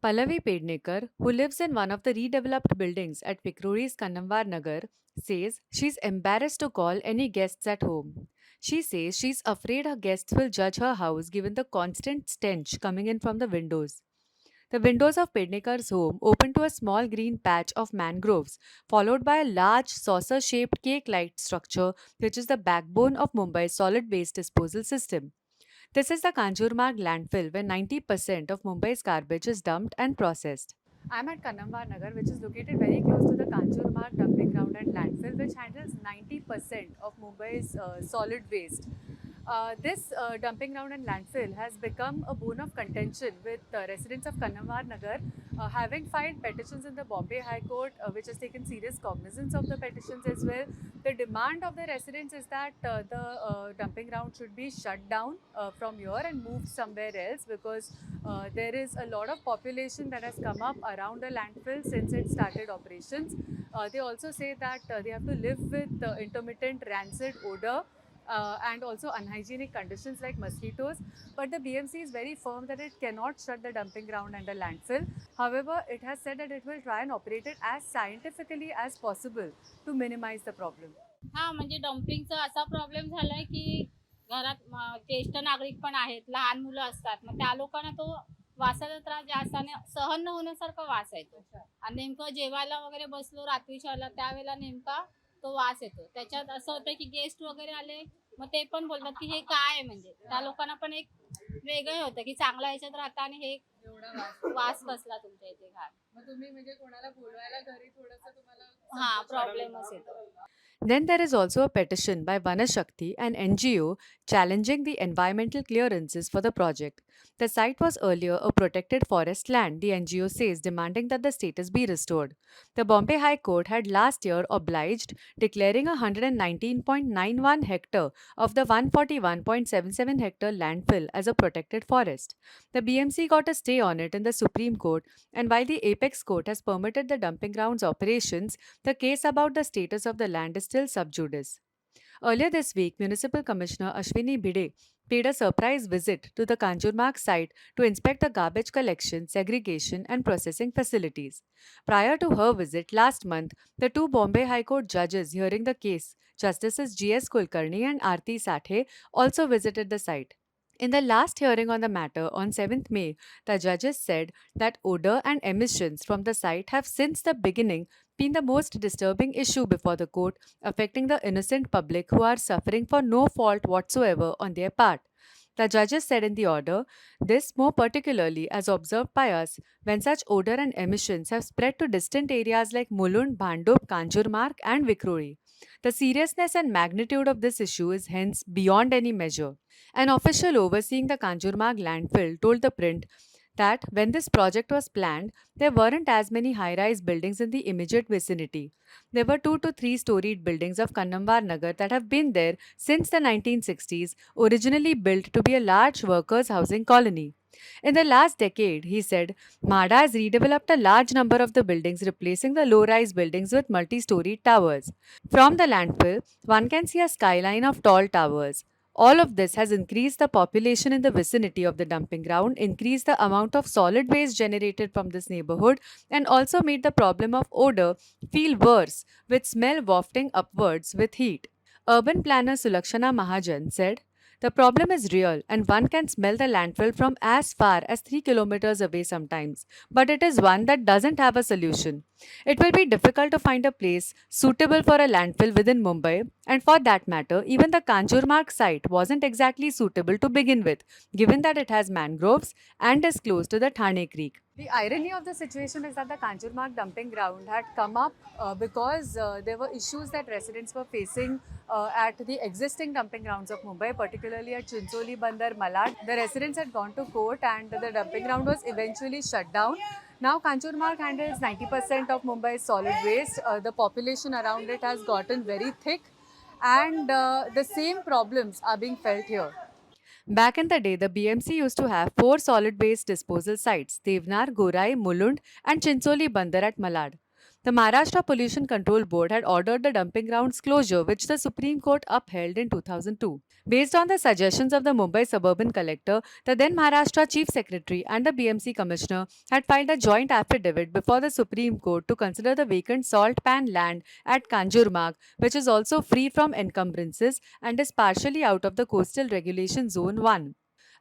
Pallavi Pednekar, who lives in one of the redeveloped buildings at Vikruri's Kannamwar Nagar, says she's embarrassed to call any guests at home. She says she's afraid her guests will judge her house given the constant stench coming in from the windows. The windows of Pednekar's home open to a small green patch of mangroves, followed by a large saucer shaped cake like structure, which is the backbone of Mumbai's solid waste disposal system. This is the Kanjurmarg landfill where 90% of Mumbai's garbage is dumped and processed. I'm at Kannamwar Nagar, which is located very close to the Kanjurmarg dumping ground and landfill, which handles 90% of Mumbai's solid waste. This dumping ground and landfill has become a bone of contention with residents of Kannamwar Nagar having filed petitions in the Bombay High Court, which has taken serious cognizance of the petitions as well. The demand of the residents is that the dumping ground should be shut down from here and moved somewhere else because there is a lot of population that has come up around the landfill since it started operations. They also say that they have to live with intermittent rancid odor and also unhygienic conditions like mosquitoes. But the BMC is very firm that it cannot shut the dumping ground and the landfill. However, it has said that it will try and operate it as scientifically as possible to minimize the problem. हां, म्हणजे डंपिंगचा असा problem झालाय, की घरात ज्येष्ठ नागरिक पण आहेत, लहान मुलं असतात. मग त्या लोकांना तो वासाचा त्रास जास्त आणि सहन न होण्यासारखा वास येतो. आणि नेमकं जेवायला वगैरे बसलो रात्रीच्या वेळेला त्यावेळेला नेमका तो वास येतो. त्याच्यात असं होतं, की गेस्ट वगैरे आले, मग ते पण बोलतात, की हे काय आहे म्हणजे? त्या लोकांना पण एक वेगळं होतं, की चांगल्या ह्याच्यात राहता आणि हे एवढा वास वास कसला तुमच्या इथे घाण. मग तुम्ही म्हणजे कोणाला बोलवायला घरी थोडंसं तुम्हाला हां, संकोच वाटतो का? प्रॉब्लेमच येतो. Then there is also a petition by Vanashakti, an NGO, challenging the environmental clearances for the project. The site was earlier a protected forest land, the NGO says, demanding that the status be restored. The Bombay High Court had last year obliged, declaring 119.91 hectare of the 141.77 hectare landfill as a protected forest. The BMC got a stay on it in the Supreme Court, and while the apex court has permitted the dumping grounds operations, the case about the status of the land is still sub judice. Earlier this week, Municipal Commissioner Ashwini Bhide paid a surprise visit to the Kanjurmarg site to inspect the garbage collection, segregation, and processing facilities. Prior to her visit last month, the two Bombay High Court judges hearing the case, Justices G.S. Kulkarni and Aarti Sathe, also visited the site. In the last hearing on the matter on 7th May, the judges said that odor and emissions from the site have since the beginning been the most disturbing issue before the court, affecting the innocent public who are suffering for no fault whatsoever on their part. The judges said in the order, this more particularly as observed by us when such odor and emissions have spread to distant areas like Mulund, Bhandup, Kanjurmarg, and Vikruri. The seriousness and magnitude of this issue is hence beyond any measure. An official overseeing the Kanjurmarg landfill told the print that when this project was planned, there weren't as many high rise buildings in the immediate vicinity. There were 2 to 3 storied buildings of Kannamwar Nagar that have been there since the 1960s, originally built to be a large workers' housing colony. In the last decade, he said, MADA has redeveloped a large number of the buildings, replacing the low rise buildings with multi storied towers. From the landfill, one can see a skyline of tall towers. All of this has increased the population in the vicinity of the dumping ground, increased the amount of solid waste generated from this neighborhood, and also made the problem of odor feel worse, with smell wafting upwards with heat. Urban planner Sulakshana Mahajan said, the problem is real, and one can smell the landfill from as far as 3 kilometers away sometimes, but it is one that doesn't have a solution. It will be difficult to find a place suitable for a landfill within Mumbai, and for that matter, even the Kanjurmarg site wasn't exactly suitable to begin with, given that it has mangroves and is close to the Thane Creek. The irony of the situation is that the Kanjurmarg dumping ground had come up because there were issues that residents were facing at the existing dumping grounds of Mumbai, particularly at Chincholi Bandar, Malad. The residents had gone to court and the dumping ground was eventually shut down. Now, Kanjurmarg handles 90% of Mumbai's solid waste. The population around it has gotten very thick, and the same problems are being felt here. Back in the day, the BMC used to have 4 solid waste disposal sites: Devnar, Gorai, Mulund, and Chincholi Bandar at Malad. The Maharashtra Pollution Control Board had ordered the dumping ground's closure, which the Supreme Court upheld in 2002. Based on the suggestions of the Mumbai Suburban Collector, the then Maharashtra Chief Secretary and the BMC Commissioner had filed a joint affidavit before the Supreme Court to consider the vacant salt pan land at Kanjurmarg, which is also free from encumbrances and is partially out of the Coastal Regulation Zone 1.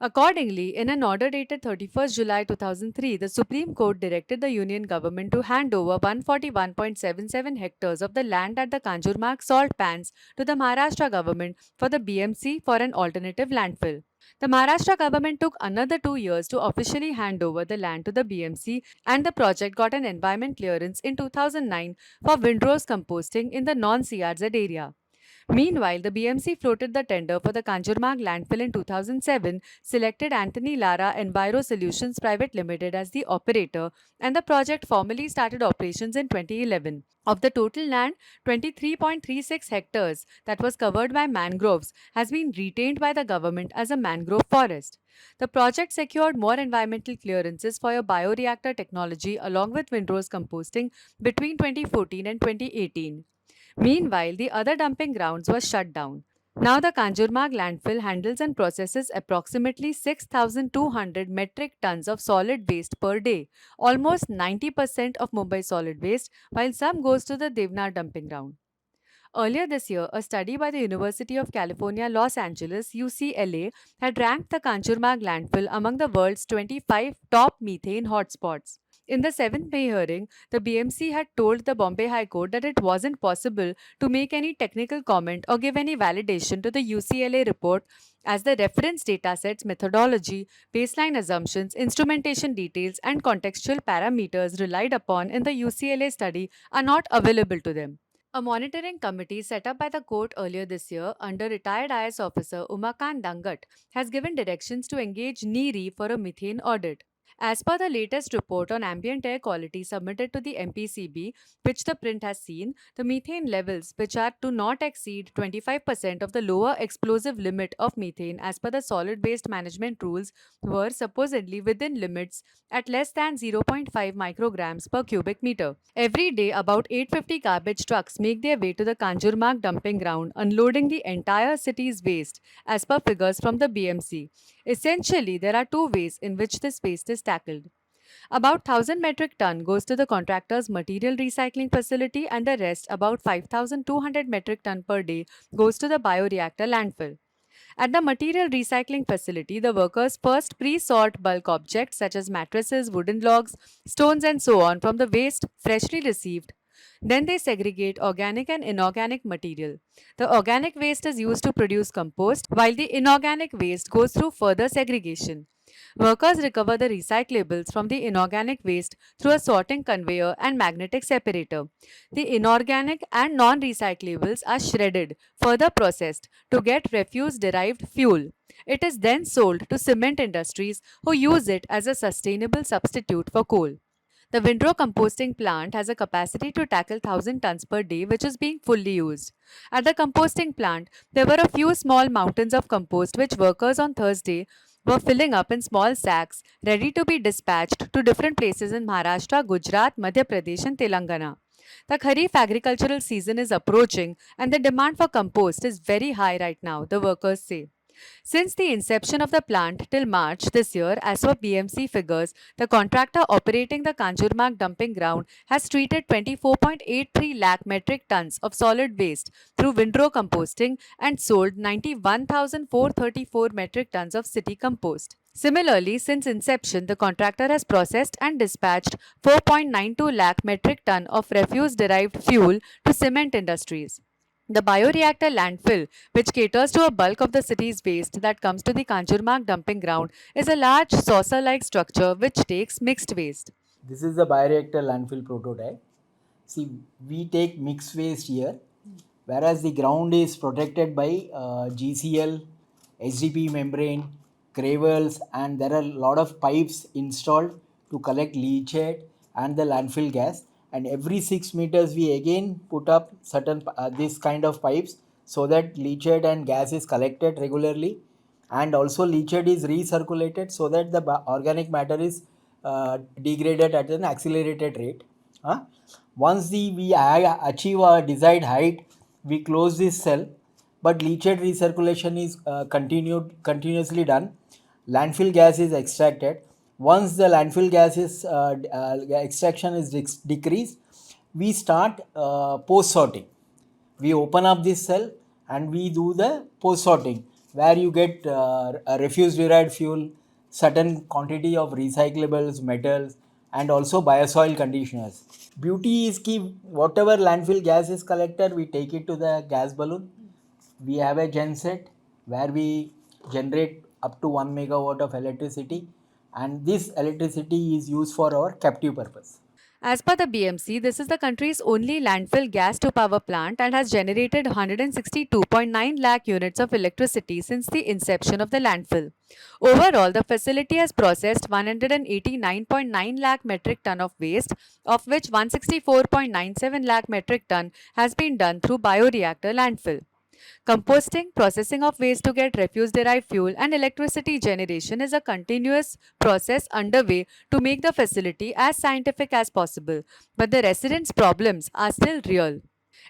Accordingly, in an order dated 31st July 2003, the Supreme Court directed the Union government to hand over 141.77 hectares of the land at the Kanjurmarg salt pans to the Maharashtra government for the BMC for an alternative landfill. The Maharashtra government took another 2 years to officially hand over the land to the BMC, and the project got an environment clearance in 2009 for windrows composting in the non CRZ area. Meanwhile, the BMC floated the tender for the Kanjurmarg landfill in 2007, selected Anthony Lara Enviro Solutions Private Limited as the operator, and the project formally started operations in 2011. Of the total land, 23.36 hectares that was covered by mangroves has been retained by the government as a mangrove forest. The project secured more environmental clearances for a bioreactor technology along with windrows composting between 2014 and 2018. Meanwhile, the other dumping grounds were shut down. Now, the Kanjurmarg landfill handles and processes approximately 6,200 metric tons of solid waste per day, almost 90% of Mumbai solid waste, while some goes to the Devnar dumping ground. Earlier this year, a study by the University of California, Los Angeles, UCLA, had ranked the Kanjurmarg landfill among the world's 25 top methane hotspots. In the 7th May hearing, the BMC had told the Bombay High Court that it wasn't possible to make any technical comment or give any validation to the UCLA report as the reference datasets methodology, baseline assumptions, instrumentation details, and contextual parameters relied upon in the UCLA study are not available to them. A monitoring committee set up by the court earlier this year under retired IS officer Umakant Dangat has given directions to engage NEERI for a methane audit. As per the latest report on ambient air quality submitted to the MPCB, which the print has seen, the methane levels, which are to not exceed 25% of the lower explosive limit of methane as per the solid waste management rules, were supposedly within limits at less than zero point 0.5 micrograms per cubic meter. Every day, about 850 garbage trucks make their way to the Kanjurmarg dumping ground, unloading the entire city's waste, as per figures from the BMC. Essentially, there are two ways in which this waste is tackled. About 1000 metric ton goes to the contractor's material recycling facility, and the rest, about 5200 metric ton per day, goes to the bioreactor landfill. At the material recycling facility, the workers first pre-sort bulk objects such as mattresses, wooden logs, stones, and so on from the waste freshly received. Then they segregate organic and inorganic material. The organic waste is used to produce compost, while the inorganic waste goes through further segregation. Workers recover the recyclables from the inorganic waste through a sorting conveyor and magnetic separator. The inorganic and non recyclables are shredded, further processed to get refuse derived fuel. It is then sold to cement industries who use it as a sustainable substitute for coal. The windrow composting plant has a capacity to tackle 1000 tons per day, which is being fully used. At the composting plant, there were a few small mountains of compost which workers on Thursday were filling up in small sacks ready to be dispatched to different places in Maharashtra, Gujarat, Madhya Pradesh, and Telangana. The Kharif agricultural season is approaching and the demand for compost is very high right now, the workers say. Since the inception of the plant till March this year, as per BMC figures, the contractor operating the Kanjurmarg dumping ground has treated 24.83 lakh metric tons of solid waste through windrow composting and sold 91,434 metric tons of city compost. Similarly, since inception, the contractor has processed and dispatched 4.92 lakh metric ton of refuse derived fuel to cement industries. The bioreactor landfill, which caters to a bulk of the city's waste that comes to the Kanjurmarg dumping ground, is a large saucer like structure which takes mixed waste. This is the bioreactor landfill prototype. See, we take mixed waste here, whereas the ground is protected by GCL, HDP membrane, gravels, and there are a lot of pipes installed to collect leachate and the landfill gas. And every 6 meters, we again put up certain this kind of pipes so that leachate and gas is collected regularly, and also leachate is recirculated so that the organic matter is degraded at an accelerated rate. Huh? Once we achieve our desired height, we close this cell, but leachate recirculation is continuously done. Landfill gas is extracted. Once the landfill gas is extraction is decreased, we start post sorting. We open up this cell and we do the post sorting, where you get a refuse derived fuel, certain quantity of recyclables, metals, and also biosol conditioners. Beauty is key. Whatever landfill gas is collected, we take it to the gas balloon. We have a genset where we generate up to 1 megawatt of electricity, and this electricity is used for our captive purpose. As per the BMC, this is the country's only landfill gas to power plant and has generated 162.9 lakh units of electricity since the inception of the landfill. Overall, the facility has processed 189.9 lakh metric ton of waste, of which 164.97 lakh metric ton has been done through bioreactor landfill. Composting, processing of waste to get refuse derived fuel, and electricity generation is a continuous process underway to make the facility as scientific as possible. But the residents' problems are still real.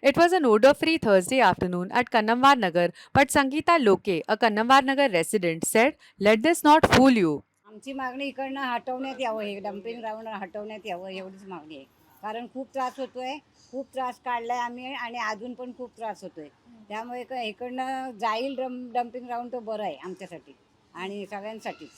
It was an odor free Thursday afternoon at Kannamwar Nagar, but Sangeeta Loke, a Kannamwar Nagar resident, said, "Let this not fool you." आमची मागणी इकडनं हटवण्यात यावं, हे dumping ground हटवण्यात यावं एवढीच मागणी आहे. कारण खूप त्रास होतोय, खूप त्रास काढलाय आम्ही आणि अजून पण खूप त्रास होतोय. त्यामुळे इकडनं जाईल डम्पिंग ग्राउंड तो बरं आहे आमच्यासाठी आणि सगळ्यांसाठीच.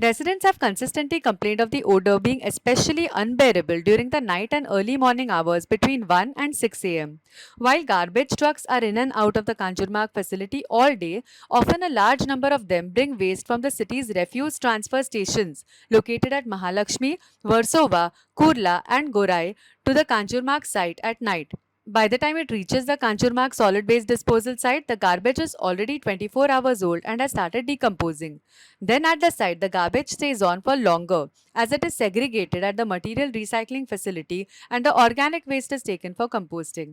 Residents have consistently complained of the odor being especially unbearable during the night and early morning hours between 1 and 6 am. While garbage trucks are in and out of the Kanjurmarg facility all day, often a large number of them bring waste from the city's refuse transfer stations located at Mahalakshmi, Versova, Kurla, and Gorai to the Kanjurmarg site at night. By the time it reaches the Kanjurmarg solid waste disposal site, the garbage is already 24 hours old and has started decomposing. Then at the site, the garbage stays on for longer as it is segregated at the material recycling facility and the organic waste is taken for composting.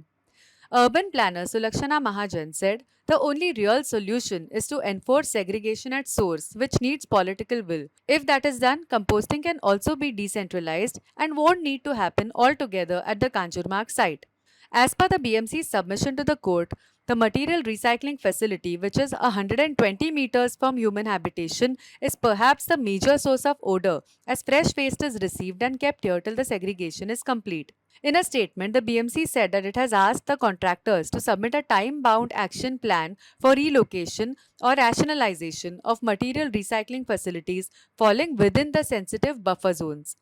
Urban planner Sulakshana Mahajan said, "The only real solution is to enforce segregation at source, which needs political will. If that is done, composting can also be decentralized and won't need to happen altogether at the Kanjurmarg site." As per the BMC's submission to the court, the material recycling facility, which is 120 meters from human habitation, is perhaps the major source of odor, as fresh waste is received and kept here till the segregation is complete. In a statement, the BMC said that it has asked the contractors to submit a time bound action plan for relocation or rationalization of material recycling facilities falling within the sensitive buffer zones.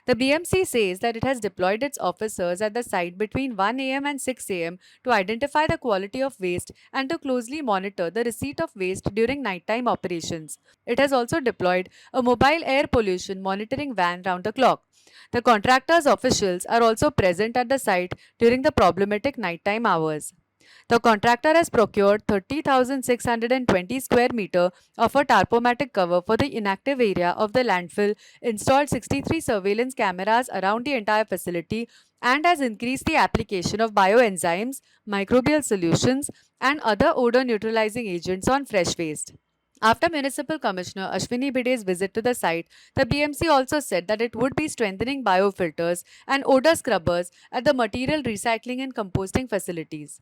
The BMC says that it has deployed its officers at the site between 1 am and 6 am to identify the quality of waste and to closely monitor the receipt of waste during nighttime operations. It has also deployed a mobile air pollution monitoring van round the clock. The contractor's officials are also present at the site during the problematic nighttime hours. The contractor has procured 30,620 square meter of a tarpomatic cover for the inactive area of the landfill, installed 63 surveillance cameras around the entire facility, and has increased the application of bioenzymes, microbial solutions, and other odor neutralizing agents on fresh waste. After Municipal Commissioner Ashwini Bhide's visit to the site, the BMC also said that it would be strengthening biofilters and odor scrubbers at the material recycling and composting facilities.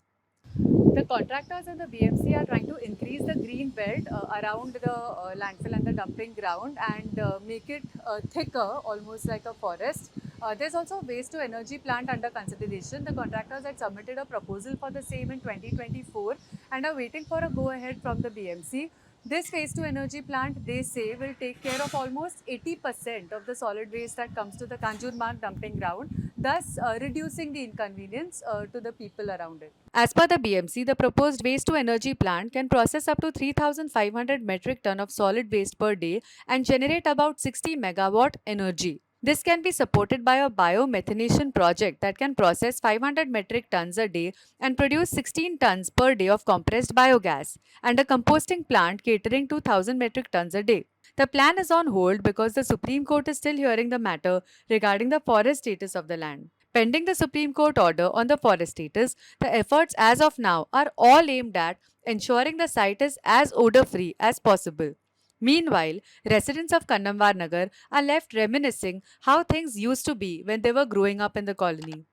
The contractors and the BMC are trying to increase the green belt around the landfill and the dumping ground and make it thicker, almost like a forest. There's also a waste to energy plant under consideration. The contractors had submitted a proposal for the same in 2024 and are waiting for a go ahead from the BMC. This waste to energy plant, they say, will take care of almost 80% of the solid waste that comes to the Kanjurmarg dumping ground, thus reducing the inconvenience to the people around it. As per the BMC, the proposed waste to energy plant can process up to 3,500 metric ton of solid waste per day and generate about 60 megawatt energy. This can be supported by a biomethanation project that can process 500 metric tons a day and produce 16 tons per day of compressed biogas, and a composting plant catering to 1,000 metric tons a day. The plan is on hold because the Supreme Court is still hearing the matter regarding the forest status of the land. Pending the Supreme Court order on the forest status, the efforts as of now are all aimed at ensuring the site is as odor free as possible. Meanwhile, residents of Kannamwar Nagar are left reminiscing how things used to be when they were growing up in the colony.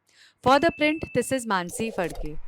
For the print, this is Mansi Fadke.